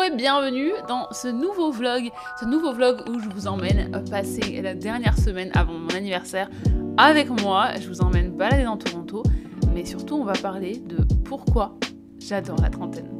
et bienvenue dans ce nouveau vlog où je vous emmène passer la dernière semaine avant mon anniversaire avec moi. Je vous emmène balader dans Toronto, mais surtout on va parler de pourquoi j'adore la trentaine.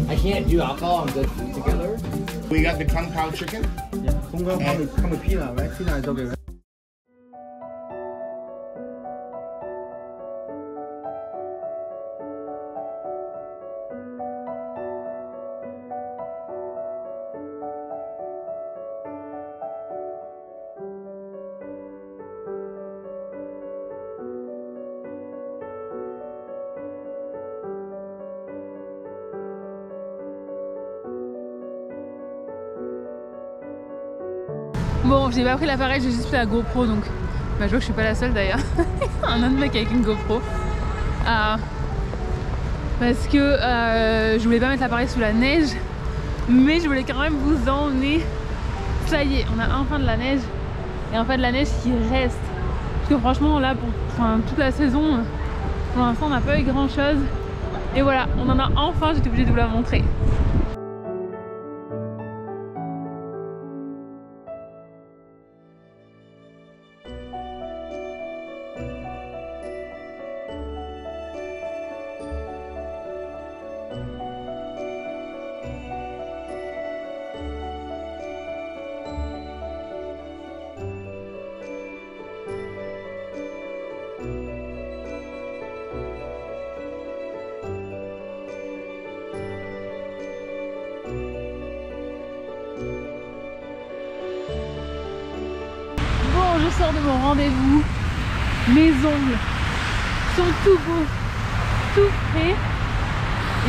I can't do alcohol and good food together. We got the Kung Pao chicken. Yeah, Kung Pao come with peanut, right? Peanut is okay, right? Bon, j'ai pas pris l'appareil, j'ai juste pris la GoPro, donc bah, je vois que je suis pas la seule d'ailleurs. Un autre mec avec une GoPro. Parce que je voulais pas mettre l'appareil sous la neige, mais je voulais quand même vous emmener. Ça y est, on a enfin de la neige, et enfin de la neige qui reste. Parce que franchement, là, pour toute la saison, pour l'instant, on n'a pas eu grand chose. Et voilà, on en a enfin, j'étais obligée de vous la montrer. Je sors de mon rendez-vous, mes ongles sont tout beaux, tout frais,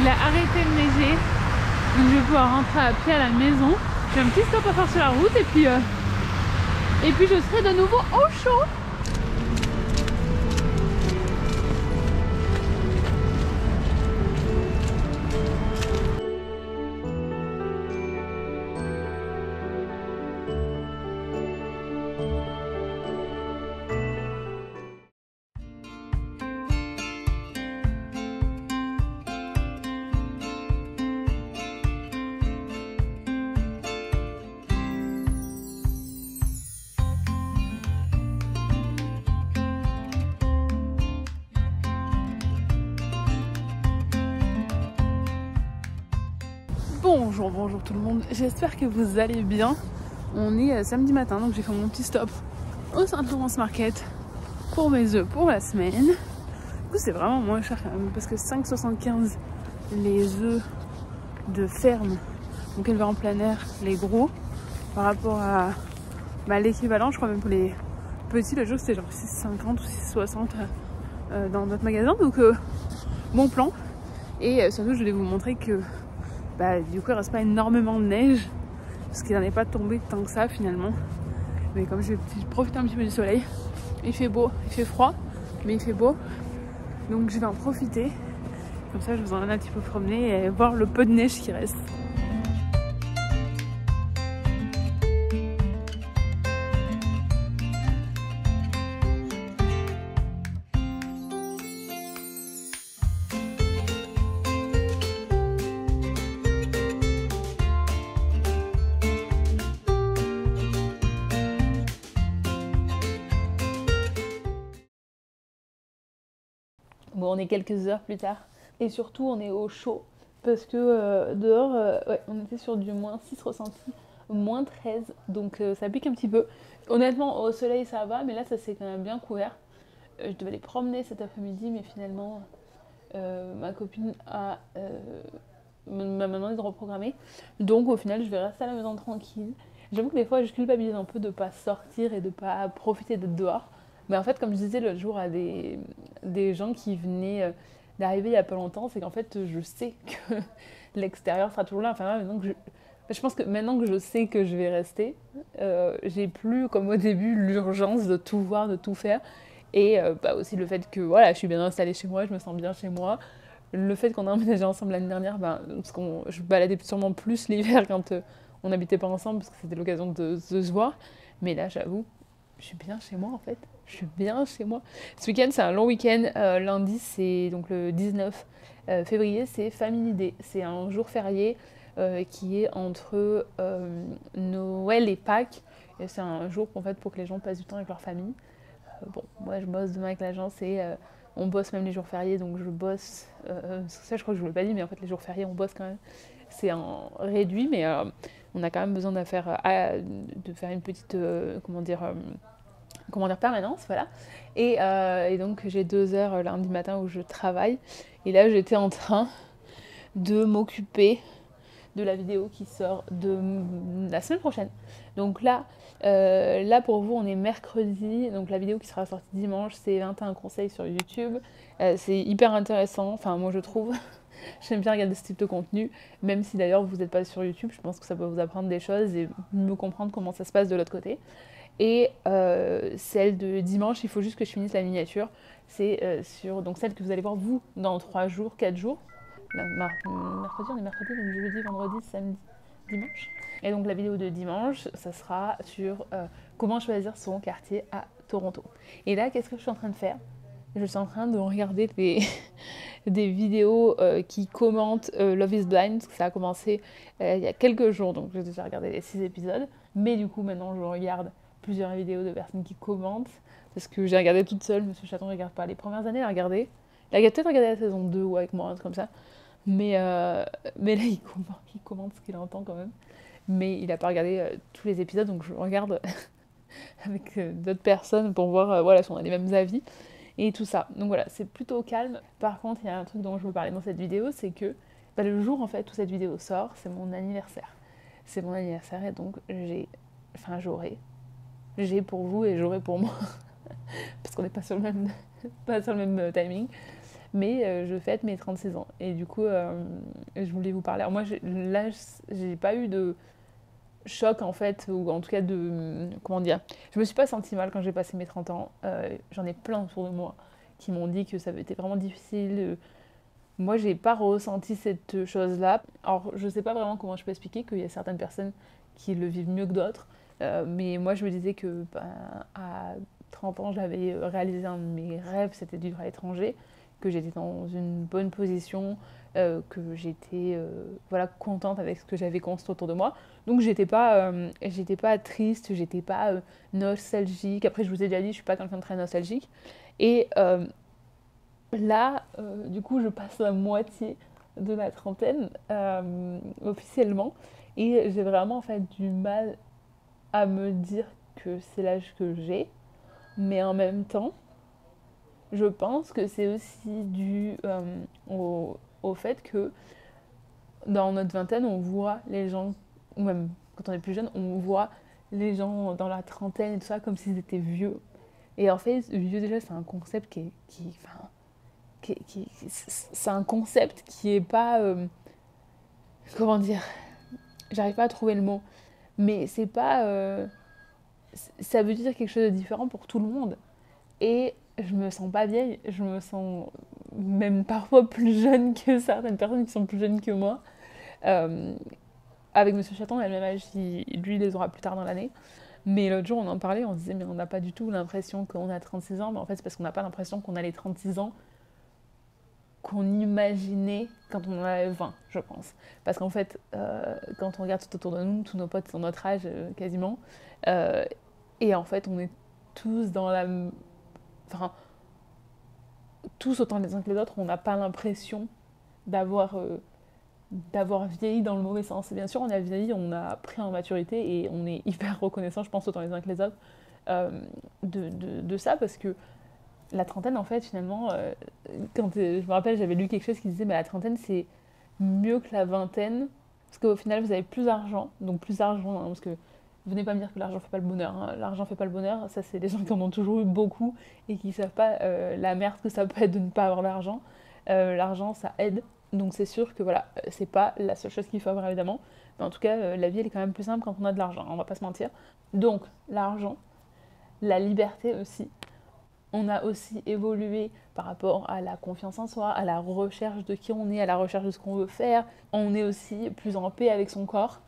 il a arrêté de neiger, donc je vais pouvoir rentrer à pied à la maison. J'ai un petit stop à faire sur la route et puis je serai de nouveau au chaud. Bonjour tout le monde, j'espère que vous allez bien. On est samedi matin, donc j'ai fait mon petit stop au Saint-Laurence Market pour mes œufs pour la semaine. Du coup c'est vraiment moins cher quand même, parce que 5,75 les œufs de ferme, donc élevés en plein air, les gros, par rapport à l'équivalent, je crois même pour les petits, le jour c'était genre 6,50 ou 6,60 dans notre magasin. Donc bon plan. Et surtout, je voulais vous montrer que du coup, il reste pas énormément de neige parce qu'il n'en est pas tombé tant que ça finalement. Mais comme je vais profiter un petit peu du soleil, il fait beau, il fait froid, mais il fait beau. Donc je vais en profiter. Comme ça, je vous emmène un petit peu promener et voir le peu de neige qui reste. Bon, on est quelques heures plus tard et surtout on est au chaud parce que dehors, ouais, on était sur du moins 6 ressenti, moins 13, donc ça pique un petit peu. Honnêtement, au soleil ça va, mais là ça s'est quand même bien couvert. Je devais aller promener cet après-midi, mais finalement ma copine m'a demandé de reprogrammer. Donc au final, je vais rester à la maison tranquille. J'avoue que des fois, je culpabilise un peu de ne pas sortir et de ne pas profiter d'être dehors. Mais en fait, comme je disais l'autre jour à des gens qui venaient d'arriver il n'y a pas longtemps, c'est qu'en fait, je sais que l'extérieur sera toujours là. Enfin, je pense que maintenant que je sais que je vais rester, j'ai plus, comme au début, l'urgence de tout voir, de tout faire. Et aussi le fait que voilà, je suis bien installée chez moi, je me sens bien chez moi. Le fait qu'on a emménagé ensemble l'année dernière, parce que je baladais sûrement plus l'hiver quand on n'habitait pas ensemble, parce que c'était l'occasion de se voir. Mais là, j'avoue, je suis bien chez moi en fait. Je suis bien chez moi. Ce week-end, c'est un long week-end. Lundi, c'est donc le 19 février, c'est Family Day. C'est un jour férié qui est entre Noël et Pâques. Et c'est un jour en fait, pour que les gens passent du temps avec leur famille. Bon, moi, je bosse demain avec l'agence et on bosse même les jours fériés. Donc, je bosse. Ça, je crois que je ne vous l'ai pas dit, mais en fait, les jours fériés, on bosse quand même. C'est en réduit, mais on a quand même besoin de faire une petite. Permanence, voilà. Et donc j'ai 2 heures lundi matin où je travaille. Et là j'étais en train de m'occuper de la vidéo qui sort de la semaine prochaine. Donc là pour vous on est mercredi. Donc la vidéo qui sera sortie dimanche, c'est 21 conseils sur YouTube. C'est hyper intéressant, enfin moi je trouve. J'aime bien regarder ce type de contenu, même si d'ailleurs vous n'êtes pas sur YouTube, je pense que ça peut vous apprendre des choses et mieux comprendre comment ça se passe de l'autre côté. Et celle de dimanche, il faut juste que je finisse la miniature. C'est sur donc celle que vous allez voir vous dans 3 jours, 4 jours. Mercredi, on est mercredi, donc jeudi, vendredi, samedi, dimanche. Et donc la vidéo de dimanche, ça sera sur comment choisir son quartier à Toronto. Et là, qu'est-ce que je suis en train de faire ? Je suis en train de regarder des vidéos qui commentent Love is Blind, parce que ça a commencé il y a quelques jours, donc j'ai déjà regardé les 6 épisodes. Mais du coup, maintenant, je regarde plusieurs vidéos de personnes qui commentent, parce que j'ai regardé toute seule, Monsieur Chaton ne regarde pas. Les premières années, il a regardé. Il a peut-être regardé la saison 2 ou avec moi, un truc comme ça. Mais là, il commente ce qu'il entend quand même. Mais il n'a pas regardé tous les épisodes, donc je regarde avec d'autres personnes pour voir voilà, si on a les mêmes avis et tout ça. Donc voilà, c'est plutôt calme. Par contre, il y a un truc dont je veux parler dans cette vidéo, c'est que le jour en fait où cette vidéo sort, c'est mon anniversaire. C'est mon anniversaire et donc j'ai pour vous et j'aurai pour moi parce qu'on n'est pas sur le même timing, mais je fête mes 36 ans et du coup je voulais vous parler. Alors moi j'ai pas eu de choc en fait, ou en tout cas de comment dire, je me suis pas sentie mal quand j'ai passé mes 30 ans. J'en ai plein autour de moi qui m'ont dit que ça avait été vraiment difficile. Moi j'ai pas ressenti cette chose là. Alors je sais pas vraiment comment je peux expliquer qu'il y a certaines personnes qui le vivent mieux que d'autres. Mais moi je me disais que à 30 ans j'avais réalisé un de mes rêves, c'était de vivre à l'étranger, que j'étais dans une bonne position, que j'étais contente avec ce que j'avais construit autour de moi. Donc j'étais pas triste, j'étais pas nostalgique. Après je vous ai déjà dit, je suis pas quelqu'un de très nostalgique. Et là, du coup je passe la moitié de la trentaine officiellement. Et j'ai vraiment en fait du mal à me dire que c'est l'âge que j'ai, mais en même temps, je pense que c'est aussi dû au fait que dans notre vingtaine, on voit les gens, ou même quand on est plus jeune, on voit les gens dans la trentaine et tout ça comme s'ils étaient vieux. Et en fait, vieux déjà, c'est un concept qui c'est un concept qui est pas... comment dire, j'arrive pas à trouver le mot, mais c'est pas... ça veut dire quelque chose de différent pour tout le monde. Et je me sens pas vieille, je me sens même parfois plus jeune que certaines personnes qui sont plus jeunes que moi. Avec Monsieur Chaton, on a le même âge, lui il les aura plus tard dans l'année. Mais l'autre jour on en parlait, on se disait mais on n'a pas du tout l'impression qu'on a 36 ans, mais en fait c'est parce qu'on n'a pas l'impression qu'on a les 36 ans qu'on imaginait quand on en avait 20, je pense. Parce qu'en fait, quand on regarde tout autour de nous, tous nos potes sont notre âge quasiment, et en fait on est tous dans la... Enfin, tous autant les uns que les autres, on n'a pas l'impression d'avoir vieilli dans le mauvais sens. Et bien sûr, on a vieilli, on a pris en maturité et on est hyper reconnaissant, je pense, autant les uns que les autres, de ça, parce que la trentaine, en fait, finalement, quand je me rappelle, j'avais lu quelque chose qui disait la trentaine, c'est mieux que la vingtaine, parce qu'au final, vous avez plus d'argent, donc plus d'argent, hein, parce que venez pas me dire que l'argent fait pas le bonheur, hein. L'argent fait pas le bonheur, ça c'est des gens qui en ont toujours eu beaucoup et qui savent pas la merde que ça peut être de ne pas avoir l'argent. L'argent, ça aide, donc c'est sûr que voilà, c'est pas la seule chose qu'il faut avoir évidemment, mais en tout cas, la vie elle est quand même plus simple quand on a de l'argent, on va pas se mentir. Donc, l'argent, la liberté aussi. On a aussi évolué par rapport à la confiance en soi, à la recherche de qui on est, à la recherche de ce qu'on veut faire. On est aussi plus en paix avec son corps,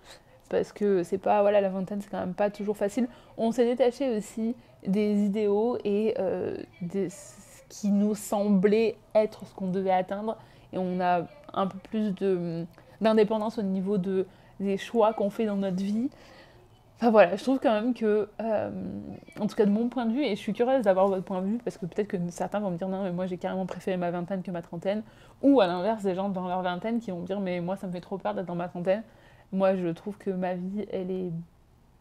parce que c'est pas, voilà, la vingtaine c'est quand même pas toujours facile. On s'est détaché aussi des idéaux et de ce qui nous semblait être ce qu'on devait atteindre, et on a un peu plus d'indépendance au niveau des choix qu'on fait dans notre vie. Enfin voilà, je trouve quand même que, en tout cas de mon point de vue, et je suis curieuse d'avoir votre point de vue, parce que peut-être que certains vont me dire non mais moi j'ai carrément préféré ma vingtaine que ma trentaine, ou à l'inverse des gens dans leur vingtaine qui vont me dire mais moi ça me fait trop peur d'être dans ma trentaine. Moi je trouve que ma vie elle est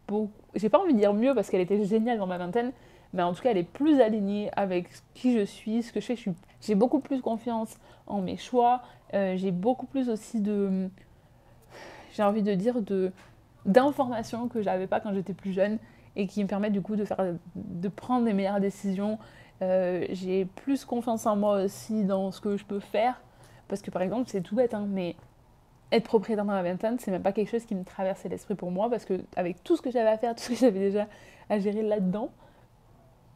beaucoup, j'ai pas envie de dire mieux parce qu'elle était géniale dans ma vingtaine, mais en tout cas elle est plus alignée avec qui je suis, ce que je fais, j'ai beaucoup plus confiance en mes choix, j'ai beaucoup plus aussi j'ai envie de dire d'informations que j'avais pas quand j'étais plus jeune et qui me permettent du coup de prendre des meilleures décisions. J'ai plus confiance en moi aussi dans ce que je peux faire, parce que par exemple c'est tout bête hein, mais être propriétaire dans la vingtaine c'est même pas quelque chose qui me traversait l'esprit pour moi, parce que avec tout ce que j'avais à faire, tout ce que j'avais déjà à gérer là-dedans,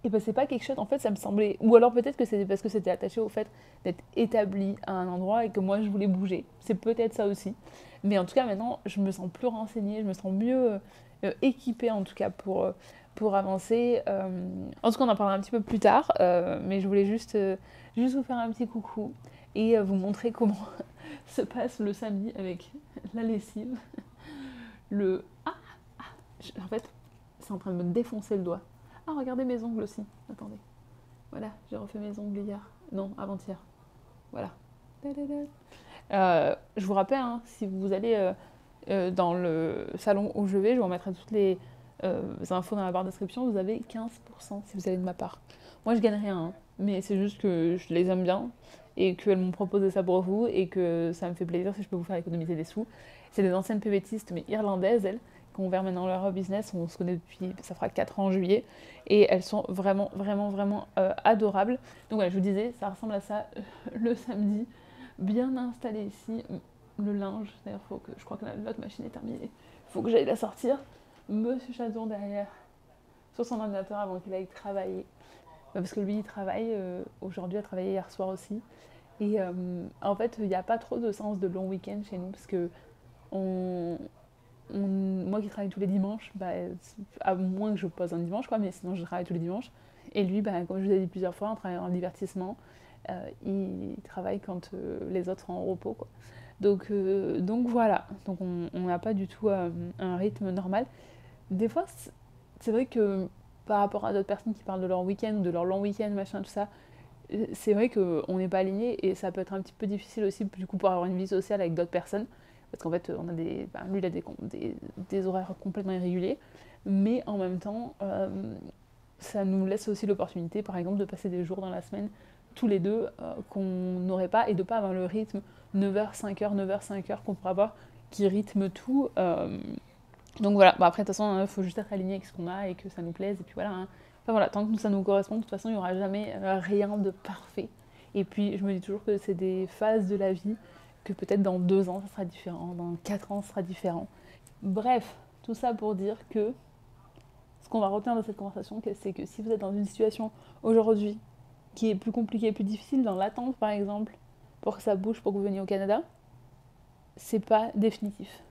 et ben c'est pas quelque chose, en fait ça me semblait, ou alors peut-être que c'était parce que c'était attaché au fait d'être établi à un endroit et que moi je voulais bouger, c'est peut-être ça aussi, mais en tout cas maintenant je me sens plus renseignée, je me sens mieux équipée en tout cas pour avancer. En tout cas on en parlera un petit peu plus tard, mais je voulais juste vous faire un petit coucou et vous montrer comment se passe le samedi avec la lessive. En fait c'est en train de me défoncer le doigt. Ah, regardez mes ongles aussi. Attendez. Voilà, j'ai refait mes ongles hier. Non, avant-hier. Voilà. Je vous rappelle, hein, si vous allez dans le salon où je vais, je vous remettrai toutes les infos dans la barre de description. Vous avez 15% si vous allez de ma part. Moi, je gagne rien, hein, mais c'est juste que je les aime bien et qu'elles m'ont proposé ça pour vous et que ça me fait plaisir si je peux vous faire économiser des sous. C'est des anciennes PVTistes, mais irlandaises, elles, qui ont ouvert maintenant leur business. On se connaît depuis, ça fera 4 ans en juillet, et elles sont vraiment, vraiment, vraiment adorables. Donc voilà, je vous disais, ça ressemble à ça le samedi, bien installé ici. Le linge, d'ailleurs, je crois que l'autre machine est terminée, il faut que j'aille la sortir. Monsieur Chazon derrière, sur son ordinateur avant qu'il aille travailler. Parce que lui, il travaille, aujourd'hui, il a travaillé hier soir aussi. Et en fait, il n'y a pas trop de sens de long week-end chez nous, parce que moi qui travaille tous les dimanches, à moins que je pose un dimanche, quoi, mais sinon je travaille tous les dimanches. Et lui, comme je vous ai dit plusieurs fois, on travaille en divertissement, il travaille quand les autres sont en repos, quoi. Donc voilà, donc on n'a pas du tout un rythme normal. Des fois, c'est vrai que par rapport à d'autres personnes qui parlent de leur week-end ou de leur long week-end, machin, tout ça, c'est vrai qu'on n'est pas aligné et ça peut être un petit peu difficile aussi du coup pour avoir une vie sociale avec d'autres personnes. Parce qu'en fait, on a lui, il a des horaires complètement irréguliers, mais en même temps, ça nous laisse aussi l'opportunité, par exemple, de passer des jours dans la semaine, tous les deux, qu'on n'aurait pas, et de ne pas avoir le rythme 9h, 5h, 9h, 5h qu'on pourrait avoir, qui rythme tout. Donc voilà, après, de toute façon, il faut juste être aligné avec ce qu'on a et que ça nous plaise, et puis voilà. Hein. Enfin voilà, tant que ça nous correspond, de toute façon, il n'y aura jamais rien de parfait. Et puis je me dis toujours que c'est des phases de la vie, que peut-être dans 2 ans ça sera différent, dans 4 ans ça sera différent. Bref, tout ça pour dire que ce qu'on va retenir de cette conversation, c'est que si vous êtes dans une situation aujourd'hui qui est plus compliquée, plus difficile, dans l'attente par exemple, pour que ça bouge, pour que vous veniez au Canada, c'est pas définitif.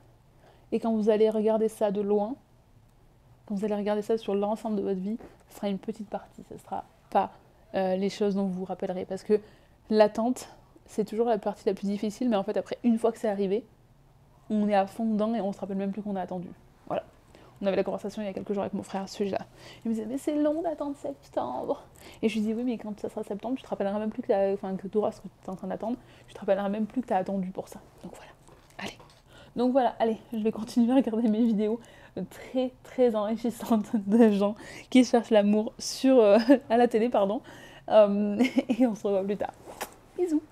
Et quand vous allez regarder ça de loin, quand vous allez regarder ça sur l'ensemble de votre vie, ce sera une petite partie, ce ne sera pas les choses dont vous vous rappellerez. Parce que l'attente, c'est toujours la partie la plus difficile, mais en fait après, une fois que c'est arrivé, on est à fond dedans et on se rappelle même plus qu'on a attendu. Voilà. On avait la conversation il y a quelques jours avec mon frère à ce sujet-là. Il me disait, mais c'est long d'attendre septembre. Et je lui dis, oui, mais quand ça sera septembre, tu te rappelleras même plus que tu auras ce que tu es en train d'attendre, tu te rappelleras même plus que tu as attendu pour ça. Donc voilà. Allez. Donc voilà, allez, je vais continuer à regarder mes vidéos très très enrichissantes de gens qui cherchent l'amour à la télé, pardon. Et on se revoit plus tard. Bisous.